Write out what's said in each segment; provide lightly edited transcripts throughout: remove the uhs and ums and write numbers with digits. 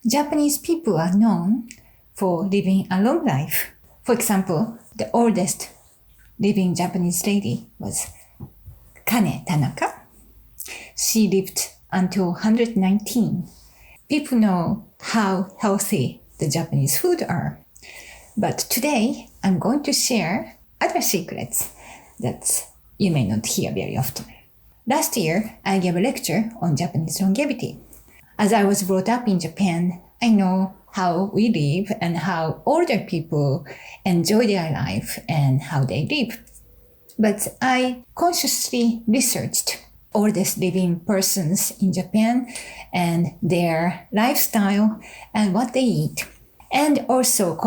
Japanese people are known for living a long life. For example, the oldest living Japanese lady was Kane Tanaka. She lived until 119. People know how healthy the Japanese food are. But today, I'm going to share other secrets that you may not hear very often. Last year, I gave a lecture on Japanese longevity. As I was brought up in Japan, I know how we live and how older people enjoy their life and how they live. But I consciously researched oldest living persons in Japan and their lifestyle and what they eat. And also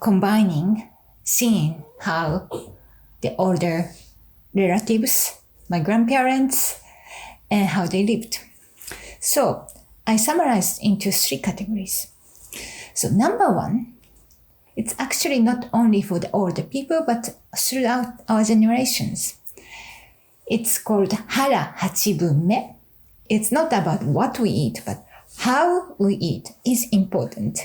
combining, seeing how the older relatives, my grandparents, and how they lived. So I summarized into 3 categories. So number 1, it's actually not only for the older people, but throughout our generations. It's called hara hachibunme. It's not about what we eat, but how we eat is important.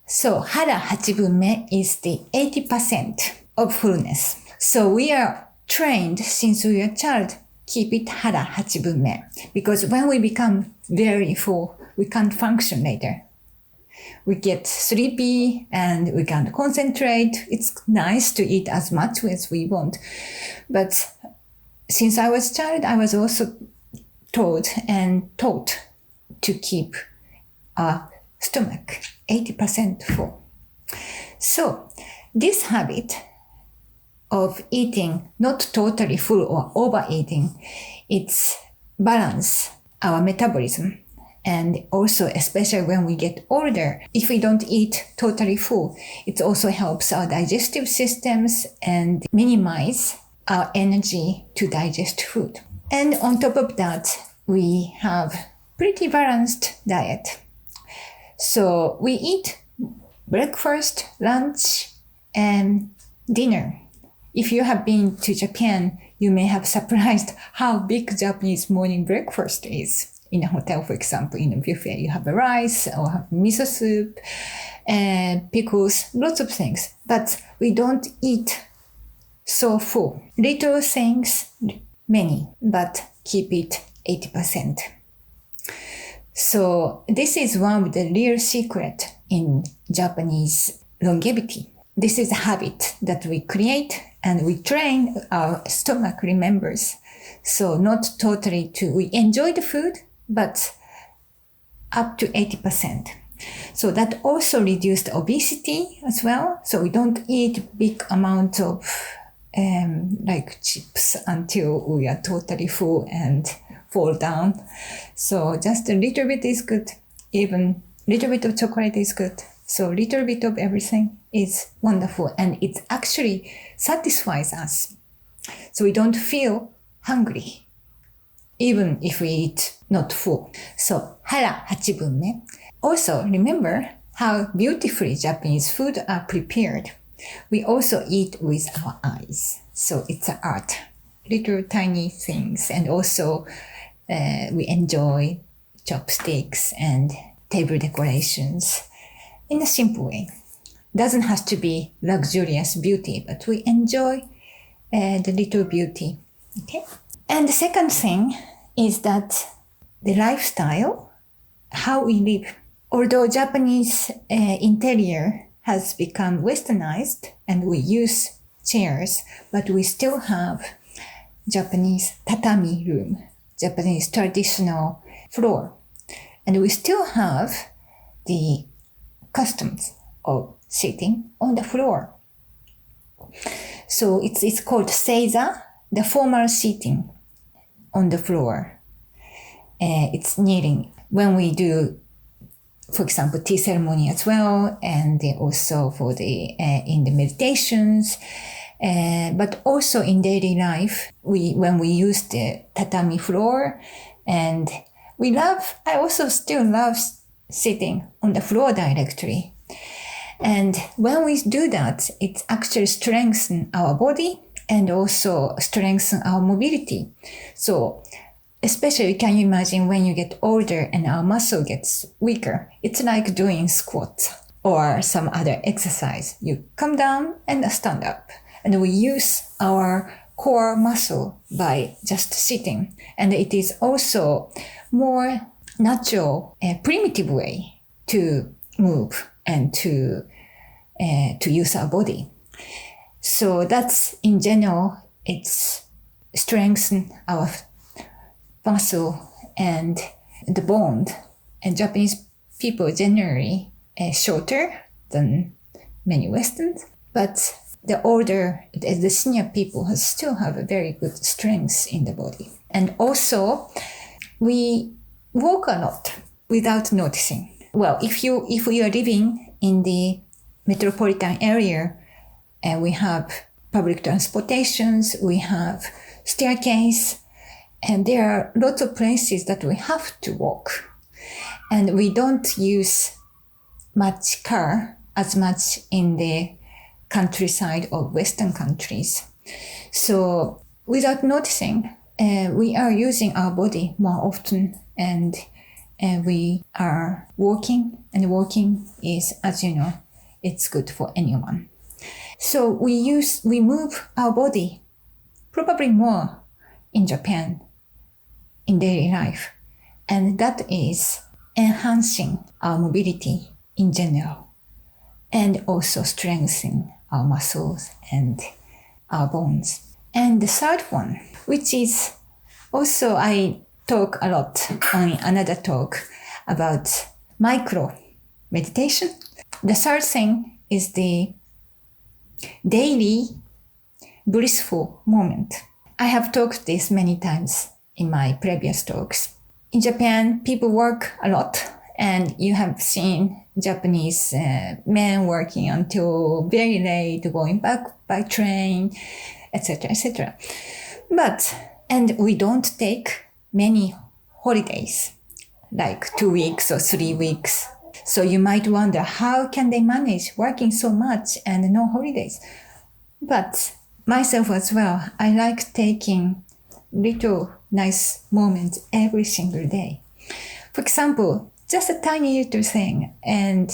So hara hachibunme is the 80% of fullness. So we are trained since we are a child, keep it hara hachibunme. Because when we become very full, we can't function later. We get sleepy and we can't concentrate. It's nice to eat as much as we want. But since I was a child, I was also taught to keep our stomach 80% full. So this habit of eating not totally full or overeating, it's balance our metabolism. And also, especially when we get older, if we don't eat totally full, it also helps our digestive systems and minimize our energy to digest food. And on top of that, we have pretty balanced diet. So we eat breakfast, lunch, and dinner. If you have been to Japan, you may have surprised how big Japanese morning breakfast is. In a hotel, for example, in a buffet, you have a rice or have miso soup, and pickles, lots of things. But we don't eat so full. Little things, many, but keep it 80%. So this is one of the real secret in Japanese longevity. This is a habit that we create and we train our stomach remembers. So not totally we enjoy the food, but up to 80%. So that also reduced obesity as well. So we don't eat big amount of like chips until we are totally full and fall down. So just a little bit is good. Even little bit of chocolate is good. So little bit of everything is wonderful. And it actually satisfies us. So we don't feel hungry, even if we eat not full. So hara hachibunme. Also remember how beautifully Japanese food are prepared. We also eat with our eyes. So it's an art, little tiny things. And also we enjoy chopsticks and table decorations in a simple way. Doesn't have to be luxurious beauty, but we enjoy the little beauty. Okay. And the second thing is that the lifestyle, how we live. Although Japanese interior has become westernized and we use chairs, but we still have Japanese tatami room, Japanese traditional floor. And we still have the customs of sitting on the floor. So it's called seiza, the formal seating on the floor. It's kneeling. When we do, for example, tea ceremony as well, and also for in the meditations, but also in daily life, when we use the tatami floor, and I also still love sitting on the floor directly. And when we do that, it actually strengthens our body and also strengthens our mobility. So especially can you imagine when you get older and our muscle gets weaker? It's like doing squats or some other exercise. You come down and stand up. And we use our core muscle by just sitting. And it is also more natural, primitive way to move and to use our body. So that's in general, it's strengthen our muscle and the bone. And Japanese people generally shorter than many Westerns, but the older, the senior people still have a very good strength in the body. And also, we walk a lot without noticing. Well, if we are living in the metropolitan area, we have public transportations, we have staircase, and there are lots of places that we have to walk. And we don't use much car as much in the countryside of Western countries. So without noticing, we are using our body more often, and we are walking, and walking is, as you know, it's good for anyone. So we move our body probably more in Japan in daily life, and that is enhancing our mobility in general and also strengthening our muscles and our bones. And the third one, which is also I talk a lot on another talk about micro meditation. The third thing is the daily blissful moment. I have talked this many times in my previous talks. In Japan, people work a lot, and you have seen Japanese men working until very late, going back by train, etc., etc. And we don't take many holidays, like 2 weeks or 3 weeks. So you might wonder, how can they manage working so much and no holidays? But myself as well, I like taking little nice moments every single day. For example, just a tiny little thing. And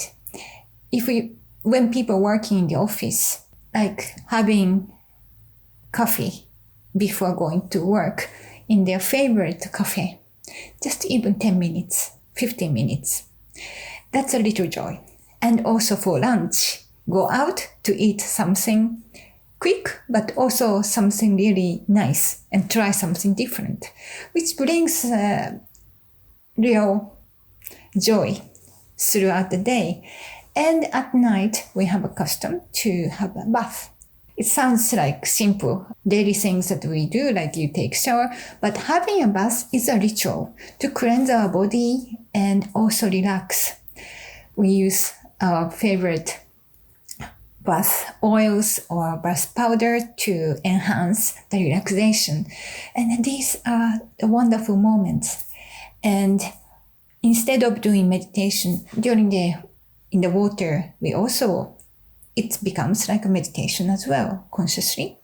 when people working in the office, like having coffee before going to work in their favorite cafe, just even 10 minutes, 15 minutes. That's a little joy. And also for lunch, go out to eat something quick, but also something really nice and try something different, which brings real joy throughout the day. And at night, we have a custom to have a bath. It sounds like simple daily things that we do, like you take shower, but having a bath is a ritual to cleanse our body and also relax. We use our favorite bath oils or bath powder to enhance the relaxation. And these are the wonderful moments. And instead of doing meditation in the water, it becomes like a meditation as well, consciously.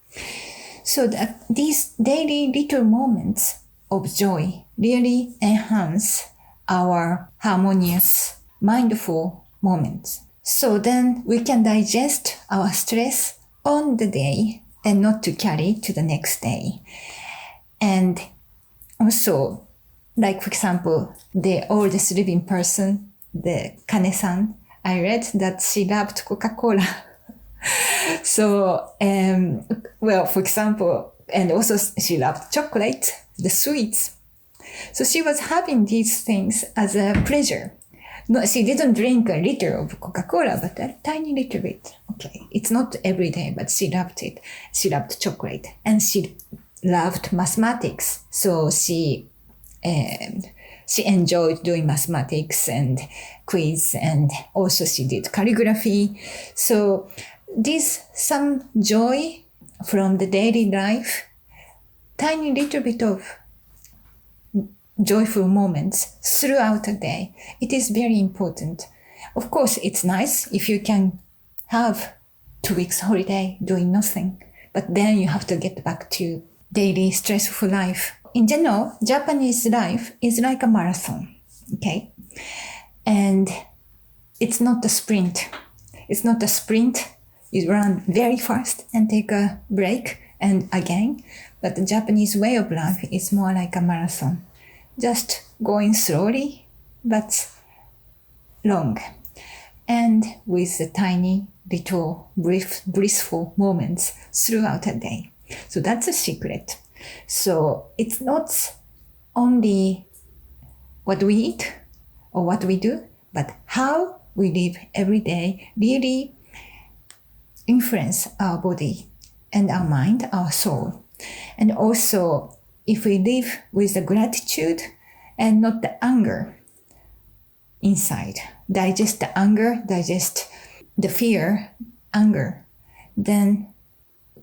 So that these daily little moments of joy really enhance our harmonious, mindful moments. So then we can digest our stress on the day and not to carry to the next day. And also, like for example, the oldest living person, the Kane-san, I read that she loved Coca-Cola. So, for example, and also she loved chocolate, the sweets. So she was having these things as a pleasure. No, she didn't drink a liter of Coca-Cola, but a tiny little bit. Okay, it's not every day, but she loved it. She loved chocolate, and she loved mathematics. So she enjoyed doing mathematics and quiz, and also she did calligraphy. So some joy from the daily life, tiny little bit of joyful moments throughout the day. It is very important. Of course, it's nice if you can have 2 weeks holiday doing nothing, but then you have to get back to daily stressful life. in general, Japanese life is like a marathon, okay? And it's not a sprint. It's not a sprint. You run very fast and take a break and again. But the Japanese way of life is more like a marathon. Just going slowly, but long. And with the tiny, little, blissful moments throughout the day. So that's a secret. So it's not only what we eat or what we do, but how we live every day really influence our body and our mind, our soul. And also, if we live with the gratitude and not the anger inside, digest the anger, digest the fear, anger, then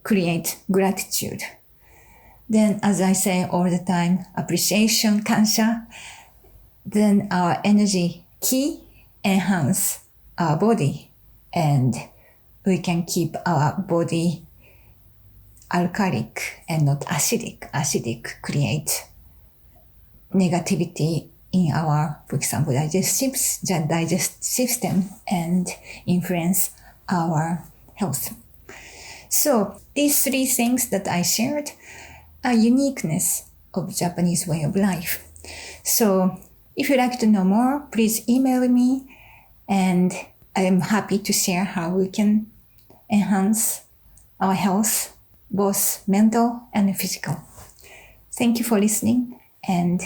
create gratitude. Then, as I say all the time, appreciation, kansha, then our energy ki enhance our body, and we can keep our body alkalic and not acidic. Acidic create negativity in our, for example, digestive system and influence our health. So these three things that I shared are uniqueness of Japanese way of life. So if you'd like to know more, please email me, and I am happy to share how we can enhance our health, both mental and physical. Thank you for listening, and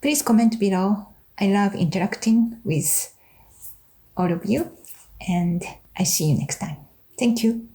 please comment below. I love interacting with all of you, and I see you next time. Thank you.